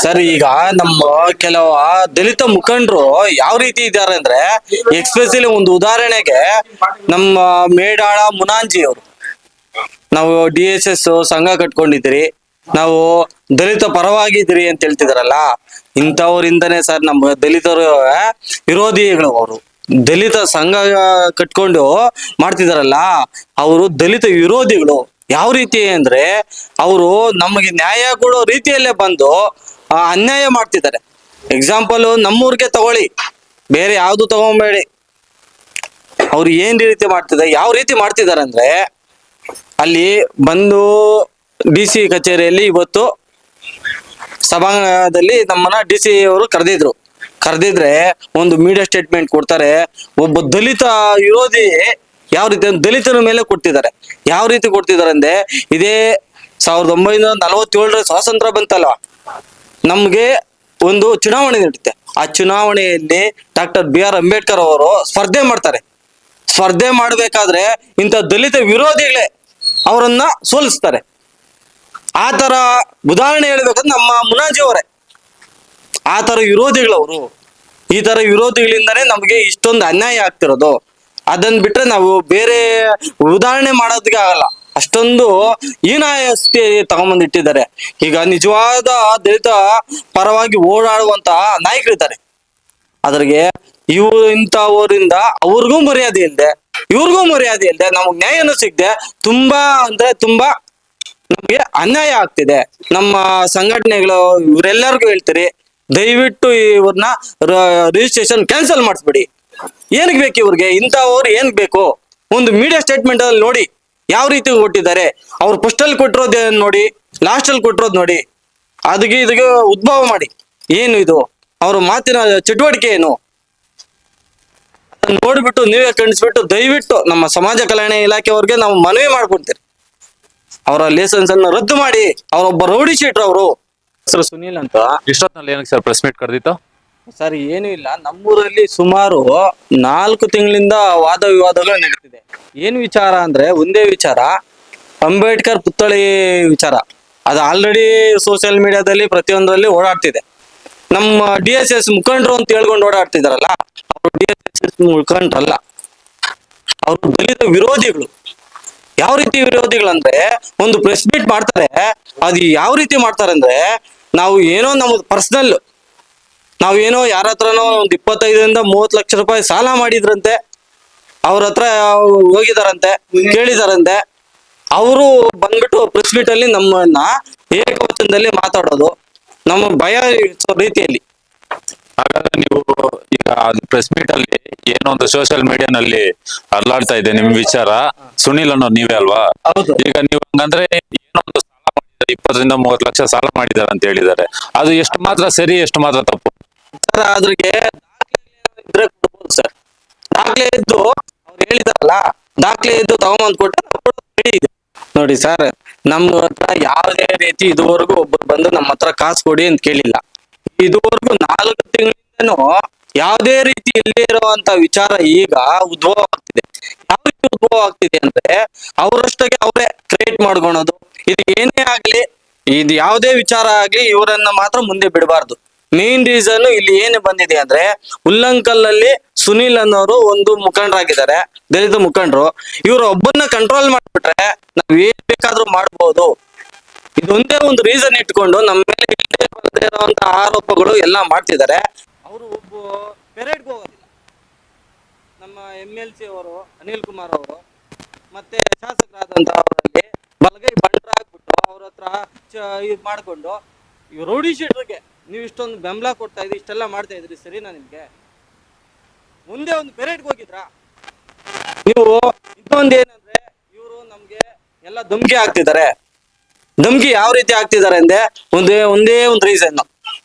Sir ಈಗ ನಮ್ಮ ಕೆಲವು ದಲಿತ ಮುಖಂಡರು ಯಾವ ರೀತಿ ಇದ್ದಾರೆ ಅಂದ್ರೆ ಎಕ್ಸ್ಪೆಷಲಿ ಒಂದು ಉದಾಹರಣೆಗೆ ನಮ್ಮ ಮೇಡಾಳ ಮುನಾಂಜಿ ಅವರು ನಾವು DSS ಸಂಘ ಕಟ್ಕೊಂಡಿದ್ದೀರಿ, ನಾವು ದಲಿತ ಪರವಾಗಿದ್ದೀರಿ ಅಂತ ಹೇಳ್ತಿದಾರಲ್ಲ, ಇಂಥವ್ರಿಂದನೇ ಸರ್ ನಮ್ಮ ದಲಿತರು ವಿರೋಧಿಗಳು. ಅವರು ದಲಿತ ಸಂಘ ಕಟ್ಕೊಂಡು ಮಾಡ್ತಿದಾರಲ್ಲ, ಅವರು ದಲಿತ ವಿರೋಧಿಗಳು. ಯಾವ ರೀತಿ ಅಂದ್ರೆ ಅವರು ನಮಗೆ ನ್ಯಾಯ ಕೊಡೋ ರೀತಿಯಲ್ಲೇ ಬಂದು ಅನ್ಯಾಯ ಮಾಡ್ತಿದ್ದಾರೆ. ಎಕ್ಸಾಂಪಲ್ ನಮ್ಮೂರ್ಗೆ ತಗೊಳ್ಳಿ, ಬೇರೆ ಯಾವ್ದು ತಗೊಂಬೇಡಿ. ಅವ್ರು ಏನ್ ರೀತಿ ಮಾಡ್ತಿದ್ದಾರೆ, ಯಾವ ರೀತಿ ಮಾಡ್ತಿದ್ದಾರೆ ಅಂದ್ರೆ ಅಲ್ಲಿ ಬಂದು DC ಕಚೇರಿಯಲ್ಲಿ ಇವತ್ತು ಸಭಾಂಗಣದಲ್ಲಿ ನಮ್ಮನ್ನ DC ಅವರು ಕರೆದಿದ್ರೆ ಒಂದು ಮೀಡಿಯಾ ಸ್ಟೇಟ್ಮೆಂಟ್ ಕೊಡ್ತಾರೆ. ಒಬ್ಬ ದಲಿತ ವಿರೋಧಿ ಯಾವ ರೀತಿ ದಲಿತರ ಮೇಲೆ ಕೊಡ್ತಿದ್ದಾರೆ. ಯಾವ ರೀತಿ ಕೊಡ್ತಿದ್ದಾರೆ ಅಂದ್ರೆ, ಇದೇ 1947 ಸ್ವಾತಂತ್ರ್ಯ ಬಂತಲ್ವಾ, ನಮ್ಗೆ ಒಂದು ಚುನಾವಣೆ ನಡೆಯುತ್ತೆ. ಆ ಚುನಾವಣೆಯಲ್ಲಿ ಡಾಕ್ಟರ್ BR ಅಂಬೇಡ್ಕರ್ ಅವರು ಸ್ಪರ್ಧೆ ಮಾಡ್ತಾರೆ. ಸ್ಪರ್ಧೆ ಮಾಡ್ಬೇಕಾದ್ರೆ ಇಂಥ ದಲಿತ ವಿರೋಧಿಗಳೇ ಅವರನ್ನ ಸೋಲಿಸ್ತಾರೆ. ಆ ತರ ಉದಾಹರಣೆ ಹೇಳ್ಬೇಕಂದ್ರೆ ನಮ್ಮ ಮುನಾಜಿ ಅವರೇ ಆ ತರ ವಿರೋಧಿಗಳವರು. ಈ ತರ ವಿರೋಧಿಗಳಿಂದಾನೇ ನಮ್ಗೆ ಇಷ್ಟೊಂದು ಅನ್ಯಾಯ ಆಗ್ತಿರೋದು. ಅದನ್ನ ಬಿಟ್ರೆ ನಾವು ಬೇರೆ ಉದಾಹರಣೆ ಮಾಡೋದಕ್ಕೆ ಆಗಲ್ಲ. ಅಷ್ಟೊಂದು ಹೀನಾಯ ಸ್ಥಿತಿ ತಗೊಂಬಂದಿಟ್ಟಿದ್ದಾರೆ. ಈಗ ನಿಜವಾದ ದಲಿತ ಪರವಾಗಿ ಓಡಾಡುವಂತ ನಾಯಕರಿದ್ದಾರೆ. ಅದ್ರಿಗೆ ಇಂಥವರಿಂದ ಅವ್ರಿಗೂ ಮರ್ಯಾದೆ ಇಲ್ಲದೆ, ಇವ್ರಿಗೂ ಮರ್ಯಾದೆ ಇಲ್ಲದೆ, ನಮಗ್ ನ್ಯಾಯನೂ ಸಿಗದೆ ತುಂಬಾ ಅಂದ್ರೆ ತುಂಬಾ ನಮ್ಗೆ ಅನ್ಯಾಯ ಆಗ್ತಿದೆ. ನಮ್ಮ ಸಂಘಟನೆಗಳು ಇವರೆಲ್ಲರಿಗೂ ಹೇಳ್ತೀರಿ, ದಯವಿಟ್ಟು ಇವ್ರನ್ನ ರಿಜಿಸ್ಟ್ರೇಷನ್ ಕ್ಯಾನ್ಸಲ್ ಮಾಡಿಸ್ಬಿಡಿ. ಏನಕ್ಕೆ ಬೇಕು ಇವ್ರಿಗೆ? ಇಂಥವ್ರು ಏನ್ ಬೇಕು? ಒಂದು ಮೀಡಿಯಾ ಸ್ಟೇಟ್ಮೆಂಟ್ ಅಲ್ಲಿ ನೋಡಿ ಯಾವ ರೀತಿ ಕೊಟ್ಟಿದ್ದಾರೆ. ಅವ್ರು ಫಸ್ಟ್ ಅಲ್ಲಿ ಕೊಟ್ಟಿರೋದು ನೋಡಿ, ಲಾಸ್ಟ್ ಅಲ್ಲಿ ಕೊಟ್ಟಿರೋದು ನೋಡಿ. ಇದಕ್ಕೆ ಉದ್ಭವ ಮಾಡಿ ಏನು ಇದು ಅವ್ರ ಮಾತಿನ ಚಟುವಟಿಕೆ ಏನು ನೋಡ್ಬಿಟ್ಟು ನೀವೇ ಕಣಿಸ್ಬಿಟ್ಟು ದಯವಿಟ್ಟು ನಮ್ಮ ಸಮಾಜ ಕಲ್ಯಾಣ ಇಲಾಖೆಯವ್ರಿಗೆ ನಾವು ಮನವಿ ಮಾಡ್ಕೊಡ್ತೀರಿ, ಅವರ ಲೈಸೆನ್ಸ್ ಅನ್ನು ರದ್ದು ಮಾಡಿ. ಅವರೊಬ್ಬ ರೌಡಿ ಶೀಟ್ರ್ ಅವರು. ಸರ್ ಸುನೀಲ್ ಅಂತ. ಇಷ್ಟೊತ್ತಿನಲ್ಲಿ ಏನಕ್ಕೆ ಸರ್ ಪ್ರೆಸ್ ಮೀಟ್ ಕರೆದಿತ್ತು? ಸರ್ ಏನು ಇಲ್ಲ, ನಮ್ಮೂರಲ್ಲಿ ಸುಮಾರು 4 ತಿಂಗಳಿಂದ ವಾದ ವಿವಾದಗಳು ನಡೀತಿದೆ. ಏನ್ ವಿಚಾರ ಅಂದ್ರೆ ಒಂದೇ ವಿಚಾರ, ಅಂಬೇಡ್ಕರ್ ಪುತ್ಥಳಿ ವಿಚಾರ. ಅದು ಆಲ್ರೆಡಿ ಸೋಷಿಯಲ್ ಮೀಡಿಯಾದಲ್ಲಿ ಪ್ರತಿಯೊಂದರಲ್ಲಿ ಓಡಾಡ್ತಿದೆ. ನಮ್ಮ DSS ಮುಖಂಡರು ಅಂತ ಹೇಳ್ಕೊಂಡು ಓಡಾಡ್ತಿದಾರಲ್ಲ, ಅವರು DSS ಮುಖಂಡ್ರಲ್ಲ, ಅವರು ದಲಿತ ವಿರೋಧಿಗಳು. ಯಾವ ರೀತಿ ವಿರೋಧಿಗಳಂದ್ರೆ ಒಂದು ಪ್ರೆಸ್ ಮೀಟ್ ಮಾಡ್ತಾರೆ. ಅದು ಯಾವ ರೀತಿ ಮಾಡ್ತಾರೆ ಅಂದ್ರೆ, ನಾವು ಏನೋ ನಮ್ದು ಪರ್ಸನಲ್, ನಾವೇನೋ ಯಾರ ಹತ್ರನೋ ಒಂದು 25ರಿಂದ 30 ಲಕ್ಷ ರೂಪಾಯಿ ಸಾಲ ಮಾಡಿದ್ರಂತೆ, ಅವ್ರ ಹತ್ರ ಹೋಗಿದಾರಂತೆ, ಕೇಳಿದಾರಂತೆ. ಅವರು ಬಂದ್ಬಿಟ್ಟು ಪ್ರೆಸ್ ಮೀಟ್ ಅಲ್ಲಿ ನಮ್ಮನ್ನ ಏಕವಚನದಲ್ಲಿ ಮಾತಾಡೋದು, ನಮ್ಮ ಭಯ ರೀತಿಯಲ್ಲಿ. ಹಾಗಾದ್ರೆ ನೀವು ಈಗ ಪ್ರೆಸ್ ಮೀಟ್ ಅಲ್ಲಿ ಏನೋ ಒಂದು ಸೋಷಿಯಲ್ ಮೀಡಿಯಾನಲ್ಲಿ ಹರಲಾಡ್ತಾ ಇದೆ ನಿಮ್ ವಿಚಾರ. ಸುನೀಲ್ ಅನ್ನೋ ನೀವೇ ಅಲ್ವಾ? ಈಗ ನೀವು ಹಂಗಂದ್ರೆ ಏನೋ ಒಂದು ಸಾಲ ಮಾಡಿದ್ದಾರೆ, 20ರಿಂದ 30 ಲಕ್ಷ ಸಾಲ ಮಾಡಿದ್ದಾರೆ ಅಂತ ಹೇಳಿದ್ದಾರೆ. ಅದು ಎಷ್ಟು ಮಾತ್ರ ಸರಿ, ಎಷ್ಟು ಮಾತ್ರ ತಪ್ಪು? ಸರ್ ಅದ್ರಿಗೆ ಇದ್ರೆ ಕೊಡ್ಬೋದು ಸರ್. ದಾಖಲೆ ಇದ್ದು ಅವ್ರು ಹೇಳಿದಾರಲ್ಲ, ದಾಖಲೆ ಇದ್ದು ತಗೊಂಬಂದ್ ಕೊಟ್ಟರೆ ಇದೆ ನೋಡಿ ಸರ್. ನಮ್ಮ ಹತ್ರ ಯಾವುದೇ ರೀತಿ ಇದುವರೆಗೂ ಒಬ್ರು ಬಂದು ನಮ್ಮ ಹತ್ರ ಕಾಸು ಕೊಡಿ ಅಂತ ಕೇಳಿಲ್ಲ. ಇದುವರೆಗೂ 4 ತಿಂಗಳಿಂದನೂ ಯಾವುದೇ ರೀತಿ ಇಲ್ಲೇ ಇರುವಂತ ವಿಚಾರ ಈಗ ಉದ್ಭವ ಆಗ್ತಿದೆ. ಯಾವ ರೀತಿ ಉದ್ಭವ ಆಗ್ತಿದೆ ಅಂದ್ರೆ, ಅವರಷ್ಟಾಗೆ ಅವರೇ ಕ್ರಿಯೇಟ್ ಮಾಡ್ಕೊಳೋದು. ಇದು ಏನೇ ಆಗ್ಲಿ, ಇದು ಯಾವುದೇ ವಿಚಾರ ಆಗ್ಲಿ, ಇವರನ್ನ ಮಾತ್ರ ಮುಂದೆ ಬಿಡಬಾರ್ದು. ಮೇನ್ ರೀಸನ್ ಇಲ್ಲಿ ಏನು ಬಂದಿದೆ ಅಂದ್ರೆ, ಉಲ್ಲಂಕಲ್ಲಲ್ಲಿ ಸುನೀಲ್ ಅನ್ನೋರು ಒಂದು ಮುಖಂಡರಾಗಿದ್ದಾರೆ, ದಲಿತ ಮುಖಂಡರು. ಇವರು ಒಬ್ಬನ್ನ ಕಂಟ್ರೋಲ್ ಮಾಡ್ಬಿಟ್ರೆ ನಾವ್ ಏನ್ ಬೇಕಾದ್ರೂ ಮಾಡ್ಬೋದು. ಇದೊಂದೇ ಒಂದು ರೀಸನ್ ಇಟ್ಕೊಂಡು ನಮ್ಮ ಮೇಲೆ ಇಲ್ಲದೆ ಬರದೇ ಇರುವಂತ ಆರೋಪಗಳು ಎಲ್ಲ ಮಾಡ್ತಿದ್ದಾರೆ. ಅವರು ಒಬ್ಬ ಪೆರೇಡ್ಗೆ ಹೋಗೋದಿಲ್ಲ. ನಮ್ಮ MLC ಅವರು ಅನಿಲ್ ಕುಮಾರ್ ಅವರು ಮತ್ತೆ ಶಾಸಕರಾದಂತ ಅವರಲ್ಲಿ ಬಲಗೈ ಬಂಡ್ರ ಹಾಕ್ಬಿಟ್ಟು ಅವ್ರ ಹತ್ರ ಇದು ಮಾಡ್ಕೊಂಡು, ಇವ್ ರೌಡಿ ಶೀಟ್ರಿಗೆ ನೀವು ಇಷ್ಟೊಂದು ಬೆಂಬಲ ಕೊಡ್ತಾ ಇದ್ರಿ, ಇಷ್ಟೆಲ್ಲ ಮಾಡ್ತಾ ಇದ್ರಿ, ಸರಿನಾ ನಿಮ್ಗೆ? ಮುಂದೆ ಒಂದು ಪೆರೇಡ್ಗೆ ಹೋಗಿದ್ರಾ ನೀವು? ಇನ್ನೊಂದು ಏನಂದ್ರೆ, ಇವರು ನಮ್ಗೆ ಎಲ್ಲ ಧಮ್ಕಿ ಆಗ್ತಿದ್ದಾರೆ. ಧಮ್ಕಿ ಯಾವ ರೀತಿ ಆಗ್ತಿದ್ದಾರೆ ಅಂದ್ರೆ, ಒಂದೇ ಒಂದು ರೀಸನ್.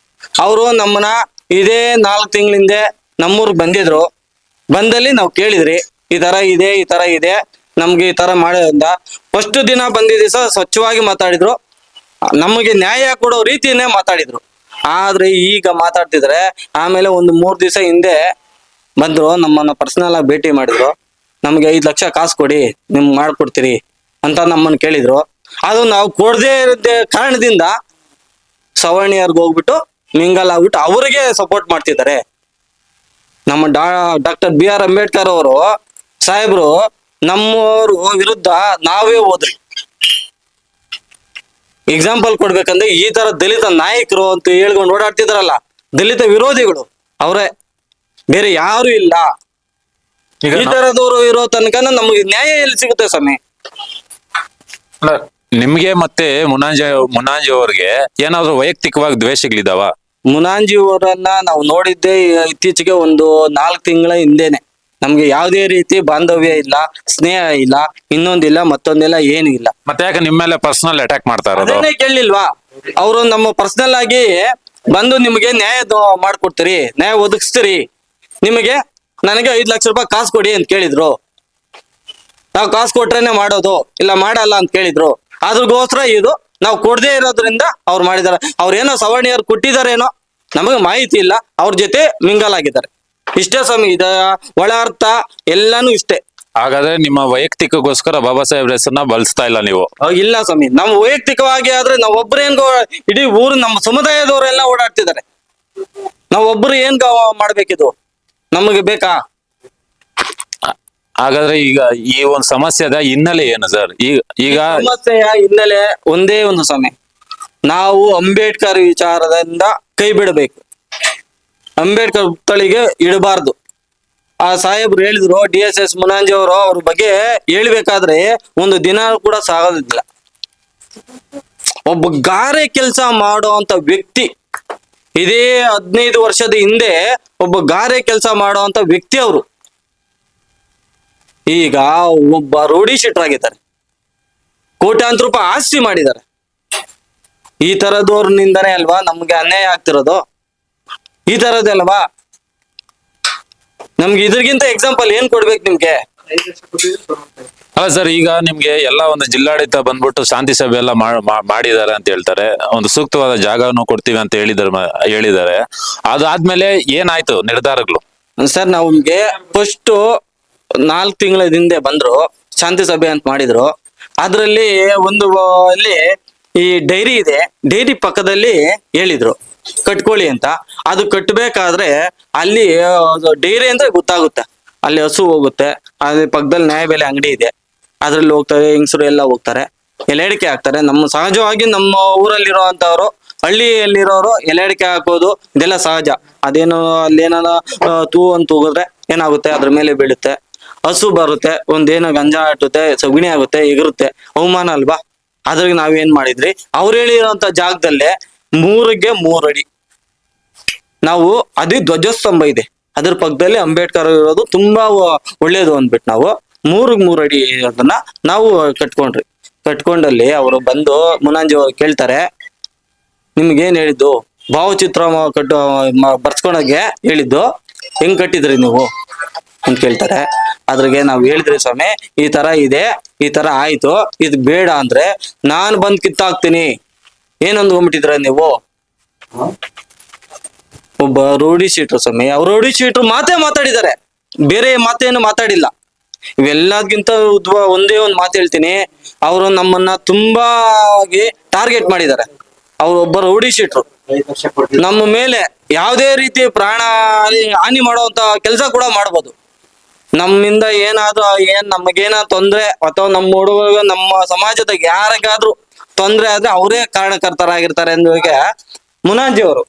ಅವರು ನಮ್ಮನ್ನ ಇದೇ 4 ತಿಂಗಳಿಂದ ನಮ್ಮೂರ್ಗೆ ಬಂದಿದ್ರು. ಬಂದಲ್ಲಿ ನಾವು ಕೇಳಿದ್ರಿ, ಈ ತರ ಇದೆ ನಮ್ಗೆ ಈ ತರ ಮಾಡೋದ್ರಿಂದ. ಫಸ್ಟ್ ದಿನ ಬಂದಿದ್ದ ದಿವಸ ಸ್ವಚ್ಛವಾಗಿ ಮಾತಾಡಿದ್ರು, ನಮಗೆ ನ್ಯಾಯ ಕೊಡೋ ರೀತಿಯನ್ನೇ ಮಾತಾಡಿದ್ರು. ಆದ್ರೆ ಈಗ ಮಾತಾಡ್ತಿದ್ರೆ, ಆಮೇಲೆ ಒಂದು 3 ದಿವಸ ಹಿಂದೆ ಬಂದ್ರು, ನಮ್ಮನ್ನ ಪರ್ಸನಲ್ ಆಗಿ ಭೇಟಿ ಮಾಡಿದ್ರು. ನಮ್ಗೆ 5 ಲಕ್ಷ ಕಾಸು ಕೊಡಿ, ನಿಮ್ಗೆ ಮಾಡ್ಕೊಡ್ತೀರಿ ಅಂತ ನಮ್ಮನ್ನ ಕೇಳಿದ್ರು. ಅದು ನಾವು ಕೊಡದೇ ಇರೋ ಕಾರಣದಿಂದ ಸವರ್ಣೀಯರ್ಗೆ ಹೋಗ್ಬಿಟ್ಟು ಮಿಂಗಲ್ ಆಗ್ಬಿಟ್ಟು ಅವರಿಗೆ ಸಪೋರ್ಟ್ ಮಾಡ್ತಿದ್ದಾರೆ. ನಮ್ಮ ಡಾಕ್ಟರ್ BR ಅಂಬೇಡ್ಕರ್ ಅವರು ಸಾಹೇಬ್ರು ನಮ್ಮವರು ವಿರುದ್ಧ ನಾವೇ ಹೋದ್ರಿ. ಎಕ್ಸಾಂಪಲ್ ಕೊಡ್ಬೇಕಂದ್ರೆ ಈ ತರ ದಲಿತ ನಾಯಕರು ಅಂತ ಹೇಳ್ಕೊಂಡು ಓಡಾಡ್ತಿದಾರಲ್ಲ, ದಲಿತ ವಿರೋಧಿಗಳು ಅವರೇ, ಬೇರೆ ಯಾರು ಇಲ್ಲ. ಈಗ ಈ ತರದವರು ಇರೋ ತನಕ ನಮಗೆ ನ್ಯಾಯ ಎಲ್ಲಿ ಸಿಗುತ್ತೆ ಸ್ವಾಮಿ? ನಿಮ್ಗೆ ಮತ್ತೆ ಮುನಾಂಜಿ ಅವ್ರಿಗೆ ಏನಾದ್ರು ವೈಯಕ್ತಿಕವಾಗಿ ದ್ವೇಷಗಳಿದಾವ? ಮುನಾಂಜಿ ಅವರನ್ನ ನಾವು ನೋಡಿದ್ದೆ ಇತ್ತೀಚೆಗೆ ಒಂದು 4 ತಿಂಗಳ ಹಿಂದೆನೆ. ನಮ್ಗೆ ಯಾವುದೇ ರೀತಿ ಬಾಂಧವ್ಯ ಇಲ್ಲ, ಸ್ನೇಹ ಇಲ್ಲ, ಇನ್ನೊಂದಿಲ್ಲ ಮತ್ತೊಂದಿಲ್ಲ, ಏನು ಇಲ್ಲ. ಮತ್ತೆ ಯಾಕೆ ನಿಮ್ಮ ಮೇಲೆ ಪರ್ಸನಲ್ ಅಟ್ಯಾಕ್ ಮಾಡ್ತಾ ಇರೋದು? ಅದನ್ನೇ ಕೇಳಲಿಲ್ವಾ ಅವರು? ನಮ್ಮ ಪರ್ಸನಲ್ ಆಗಿ ಬಂದು ನಿಮಗೆ ನ್ಯಾಯ ಮಾಡ್ಕೊಡ್ತೀರಿ, ನ್ಯಾಯ ಒದಗಿಸ್ತೀರಿ, ನಿಮಗೆ ನನಗೆ 5 ಲಕ್ಷ ರೂಪಾಯಿ ಕಾಸು ಕೊಡಿ ಅಂತ ಕೇಳಿದ್ರು. ನಾವು ಕಾಸು ಕೊಟ್ರೇನೆ ಮಾಡೋದು, ಇಲ್ಲ ಮಾಡಲ್ಲ ಅಂತ ಕೇಳಿದ್ರು. ಅದ್ರಗೋಸ್ಕರ ಇದು ನಾವು ಕೊಡದೇ ಇರೋದ್ರಿಂದ ಅವ್ರು ಮಾಡಿದಾರೆ. ಅವ್ರೇನೋ ಸವರ್ಣೀಯರು ಕೊಟ್ಟಿದಾರೇನೋ ನಮಗೆ ಮಾಹಿತಿ ಇಲ್ಲ, ಅವ್ರ ಜೊತೆ ಮಿಂಗಲ್ ಆಗಿದ್ದಾರೆ. ಇಷ್ಟೇ ಸ್ವಾಮಿ, ಇದ ಒಳ ಅರ್ಥ ಎಲ್ಲಾನು ಇಷ್ಟೇ. ಹಾಗಾದ್ರೆ ನಿಮ್ಮ ವೈಯಕ್ತಿಕಗೋಸ್ಕರ ಬಾಬಾ ಸಾಹೇಬ್ರ ಹೆಸರನ್ನ ಬಳಸ್ತಾ ಇಲ್ಲ ನೀವು? ಇಲ್ಲ ಸ್ವಾಮಿ, ನಮ್ಮ ವೈಯಕ್ತಿಕವಾಗಿ ಆದ್ರೆ ನಾವ್ ಒಬ್ರೇನ್ ಇಡೀ ಊರು ನಮ್ಮ ಸಮುದಾಯದವರೆಲ್ಲ ಓಡಾಡ್ತಿದ್ದಾರೆ. ನಾವ್ ಒಬ್ರು ಏನ್ ಮಾಡ್ಬೇಕಿದು? ನಮಗೆ ಬೇಕಾ? ಹಾಗಾದ್ರೆ ಈಗ ಈ ಒಂದು ಸಮಸ್ಯೆದ ಹಿನ್ನೆಲೆ ಏನು ಸರ್? ಈಗ ಸಮಸ್ಯೆಯ ಹಿನ್ನೆಲೆ ಒಂದೇ ಒಂದು ಸಮಯ, ನಾವು ಅಂಬೇಡ್ಕರ್ ವಿಚಾರದಿಂದ ಕೈ ಬಿಡಬೇಕು. ಅಂಬೇಡ್ಕರ್ ಹುತ್ತಳಿಗೆ ಇಡಬಾರ್ದು. ಆ ಸಾಹೇಬ್ರು ಹೇಳಿದ್ರು, DSS ಮುನಾಂಜಿ ಅವರು, ಅವ್ರ ಬಗ್ಗೆ ಹೇಳ್ಬೇಕಾದ್ರೆ ಒಂದು ದಿನ ಕೂಡ ಸಾಗೋದಿಲ್ಲ. ಒಬ್ಬ ಗಾರೆ ಕೆಲಸ ಮಾಡೋ ಅಂತ ವ್ಯಕ್ತಿ, ಇದೇ 15 ವರ್ಷದ ಹಿಂದೆ ಒಬ್ಬ ಗಾರೆ ಕೆಲಸ ಮಾಡೋ ಅಂತ ವ್ಯಕ್ತಿ ಅವರು ಈಗ ಒಬ್ಬ ರೋಡಿ ಶೀಟರ್ ಆಗಿದ್ದಾರೆ. ಕೋಟ್ಯಾಂತರ ರೂಪಾಯಿ ಆಸ್ತಿ ಮಾಡಿದ್ದಾರೆ. ಈ ತರದವ್ರನಿಂದನೇ ಅಲ್ವಾ ನಮ್ಗೆ ಅನ್ಯಾಯ ಆಗ್ತಿರೋದು? ಈ ತರದೇ ಅಲ್ವಾ? ನಮ್ಗೆ ಇದ್ರಗಿಂತ ಎಕ್ಸಾಂಪಲ್ ಏನ್ ಕೊಡ್ಬೇಕು ನಿಮ್ಗೆ? ಅಲ್ಲ ಸರ್, ಈಗ ನಿಮ್ಗೆ ಎಲ್ಲ ಒಂದು ಜಿಲ್ಲಾಡಳಿತ ಬಂದ್ಬಿಟ್ಟು ಶಾಂತಿ ಸಭೆ ಎಲ್ಲ ಮಾಡಿದ್ದಾರೆ ಅಂತ ಹೇಳ್ತಾರೆ. ಒಂದು ಸೂಕ್ತವಾದ ಜಾಗವನ್ನು ಕೊಡ್ತೀವಿ ಅಂತ ಹೇಳಿದ್ದಾರೆ. ಅದಾದ್ಮೇಲೆ ಏನಾಯ್ತು ನಿರ್ಧಾರಗಳು? ಸರ್, ನಮ್ಗೆ ಫಸ್ಟ್ 4 ತಿಂಗಳ ಹಿಂದೆ ಬಂದ್ರು, ಶಾಂತಿ ಸಭೆ ಅಂತ ಮಾಡಿದ್ರು. ಅದ್ರಲ್ಲಿ ಅಲ್ಲಿ ಈ ಡೈರಿ ಇದೆ, ಡೈರಿ ಪಕ್ಕದಲ್ಲಿ ಹೇಳಿದ್ರು ಕಟ್ಕೊಳ್ಳಿ ಅಂತ. ಅದು ಕಟ್ಟಬೇಕಾದ್ರೆ ಅಲ್ಲಿ ಡೈರಿ ಅಂದ್ರೆ ಗೊತ್ತಾಗುತ್ತೆ, ಅಲ್ಲಿ ಹಸು ಹೋಗುತ್ತೆ, ಅದ್ರ ಪಕ್ಕದಲ್ಲಿ ನ್ಯಾಯಬೆಲೆ ಅಂಗಡಿ ಇದೆ, ಅದ್ರಲ್ಲಿ ಹೋಗ್ತಾರೆ, ಹೆಂಗಸರು ಎಲ್ಲ ಹೋಗ್ತಾರೆ, ಎಲೆ ಅಡಿಕೆ ಹಾಕ್ತಾರೆ. ನಮ್ಮ ಸಹಜವಾಗಿ ನಮ್ಮ ಊರಲ್ಲಿರುವಂತವ್ರು, ಹಳ್ಳಿಯಲ್ಲಿರೋರು ಎಲೆ ಅಡಿಕೆ ಹಾಕೋದು ಇದೆಲ್ಲ ಸಹಜ. ಅದೇನು ಅಲ್ಲೇನ ತೂ ಅಂತ ಹೋಗಿದ್ರೆ ಏನಾಗುತ್ತೆ, ಅದ್ರ ಮೇಲೆ ಬೀಳುತ್ತೆ, ಹಸು ಬರುತ್ತೆ, ಒಂದೇನೋ ಗಂಜಾ ಆಟುತ್ತೆ, ಸಗಣಿ ಆಗುತ್ತೆ, ಎಗರುತ್ತೆ, ಅವಮಾನ ಅಲ್ವಾ? ಅದ್ರಿಗೆ ನಾವೇನ್ ಮಾಡಿದ್ರಿ, ಅವ್ರು ಹೇಳಿರೋಂತ ಜಾಗದಲ್ಲೇ 3ಗೆ 3 ಅಡಿ ನಾವು ಅದೇ ಧ್ವಜಸ್ತಂಭ ಇದೆ, ಅದ್ರ ಪಕ್ಕದಲ್ಲಿ ಅಂಬೇಡ್ಕರ್ ಇರೋದು ತುಂಬಾ ಒಳ್ಳೇದು ಅಂದ್ಬಿಟ್ಟು ನಾವು 3ಗೆ 3 ಅಡಿ ಅದನ್ನ ನಾವು ಕಟ್ಕೊಂಡ್ರಿ. ಕಟ್ಕೊಂಡಲ್ಲಿ ಅವರು ಬಂದು ಮುನಾಂಜಿ ಅವ್ರು ಕೇಳ್ತಾರೆ, ನಿಮ್ಗೇನ್ ಹೇಳಿದ್ದು? ಭಾವಚಿತ್ರ ಬರ್ಸ್ಕೊಳಗೆ ಹೇಳಿದ್ದು, ಹೆಂಗ್ ಕಟ್ಟಿದ್ರಿ ನೀವು ಅಂತ ಕೇಳ್ತಾರೆ. ಅದ್ರಿಗೆ ನಾವ್ ಹೇಳಿದ್ರಿ, ಸ್ವಾಮಿ ಈ ತರ ಇದೆ, ಈ ತರ ಆಯ್ತು, ಇದು ಬೇಡ ಅಂದ್ರೆ ನಾನ್ ಬಂದ್ ಕಿತ್ತಾಕ್ತೀನಿ. ಏನಂದ್ಕೊಂಡ್ಬಿಟ್ಟಿದ್ರ ನೀವು? ಒಬ್ಬ ರೋಡಿ ಶೀಟ್ರು ಸ್ವಾಮಿ, ಅವ್ರು ರೋಡಿ ಶೀಟ್ರು ಮಾತಾಡಿದ್ದಾರೆ, ಬೇರೆ ಮಾತೇನು ಮಾತಾಡಿಲ್ಲ. ಇವೆಲ್ಲದಕ್ಕಿಂತ ಒಂದೇ ಒಂದು ಮಾತು ಹೇಳ್ತೀನಿ, ಅವರು ನಮ್ಮನ್ನ ತುಂಬಾ ಟಾರ್ಗೆಟ್ ಮಾಡಿದ್ದಾರೆ. ಅವ್ರು ಒಬ್ಬ ರೋಡಿ ಶೀಟ್ರು, ನಮ್ಮ ಮೇಲೆ ಯಾವುದೇ ರೀತಿ ಪ್ರಾಣ ಹಾನಿ ಮಾಡುವಂತ ಕೆಲಸ ಕೂಡ ಮಾಡ್ಬೋದು. ನಮ್ಮಿಂದ ಏನಾದ್ರೂ ನಮಗೇನಾದ್ರು ತೊಂದ್ರೆ, ಅಥವಾ ನಮ್ಮ ಹುಡುಗ ನಮ್ಮ ಸಮಾಜದ ಯಾರಿಗಾದ್ರೂ ತೊಂದ್ರೆ ಆದ್ರೆ ಅವರೇ ಕಾರಣಕರ್ತರಾಗಿರ್ತಾರೆ ಅನ್ನೋಕೆ ಮುನಾಂಜಿ ಅವರು